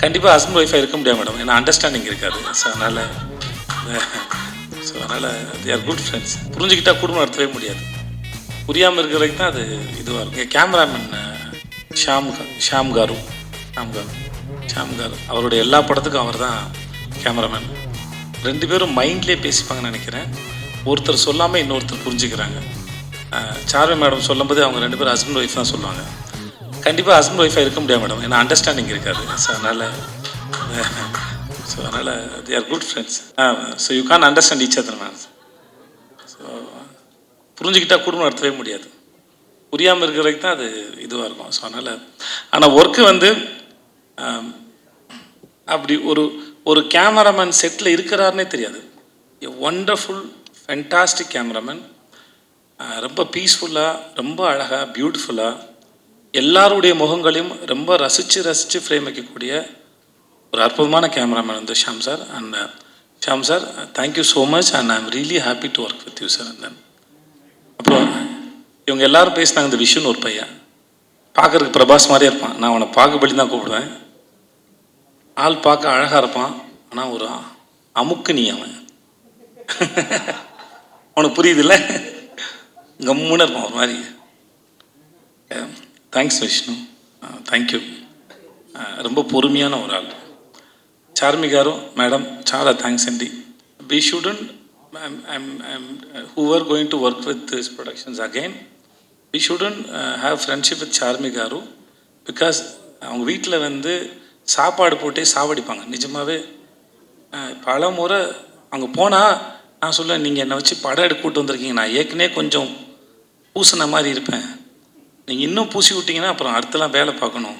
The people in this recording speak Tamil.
கண்டிப்பாக ஹஸ்பண்ட் ஒய்ஃபாக இருக்க முடியாது மேடம், ஏன்னா அண்டர்ஸ்டாண்டிங் இருக்காது. ஸோ அதனால் தே ஆர் குட் ஃப்ரெண்ட்ஸ். புரிஞ்சுக்கிட்டால் குடும்பம் நடத்தவே முடியாது. புரியாமல் இருக்கிற வரைக்கும் தான் அது இதுவாக இருக்கும். கேமராமேன் ஷாம் காரு அவருடைய எல்லா படத்துக்கும் அவர் தான் கேமராமேன். 2 பேரும் மைண்ட்லேயே பேசிப்பாங்கன்னு நினைக்கிறேன். ஒருத்தர் சொல்லாமல் இன்னொருத்தர் புரிஞ்சுக்கிறாங்க. சார்வி மேடம் சொல்லும்போது அவங்க 2 பேரும் ஹஸ்பண்ட் ஒய்ஃப் தான் சொல்லுவாங்க. கண்டிப்பாக ஹஸ்பண்ட் ஒய்ஃபாக இருக்க முடியாது மேடம், ஏன்னா அண்டர்ஸ்டாண்டிங் இருக்காது. ஸோ அதனால் they are good friends. So you can understand each other ma'am. So புரிஞ்சுக்கிட்டால் குடும்பம் நடத்தவே முடியாது. புரியாமல் இருக்கிற வரைக்கும் தான் அது இதுவாக இருக்கும். ஸோ ஆனால் ஒர்க்கு வந்து அப்படி ஒரு கேமராமேன் செட்டில் இருக்கிறாருன்னே தெரியாது. எ ஒண்டர்ஃபுல் ஃபென்டாஸ்டிக் கேமராமேன். ரொம்ப பீஸ்ஃபுல்லாக, ரொம்ப அழகாக, பியூட்டிஃபுல்லாக எல்லாருடைய முகங்களையும் ரொம்ப ரசித்து ஃப்ரேம் வைக்கக்கூடிய ஒரு அற்புதமான கேமராமேன் வந்து Shaam sir. And Shaam sir, thank you so much and I am really happy to work with you sir. And then அப்புறம் இவங்க எல்லாரும் பேசினாங்க. இந்த விஷுன்னு ஒரு பையன் பார்க்குறதுக்கு பிரபாஸ் மாதிரியே இருப்பான். நான் அவனை பாகுபலி தான் கூப்பிடுவேன். ஆள் பார்க்க அழகாக இருப்பான், ஆனால் ஒரு அமுக்கு நீ அவன் அவனுக்கு புரியுதுல்ல, கம்முன்னு இருப்பான் ஒரு மாதிரி. Thanks Vishnu, thank you. ரொம்ப பொறுமையான ஒரு ஆள். చార్మి గారు మేడం చాలా థ్యాంక్స్ అండి. We shouldn't who are going to work with these productions again, we shouldn't have friendship with Charmi గారు because அவங்க வீட்டில் வந்து சாப்பாடு போட்டே சாவடிப்பாங்க. நிஜமாகவே பல முறை அங்கே போனால் நான் சொல்ல, நீங்கள் என்னை வச்சு படம் எடுக்க கூட்டு வந்திருக்கீங்க, நான் ஏற்கனவே கொஞ்சம் பூசின மாதிரி இருப்பேன், நீங்கள் இன்னும் பூசி விட்டிங்கன்னா அப்புறம் அடுத்தலாம் வேலை பார்க்கணும்,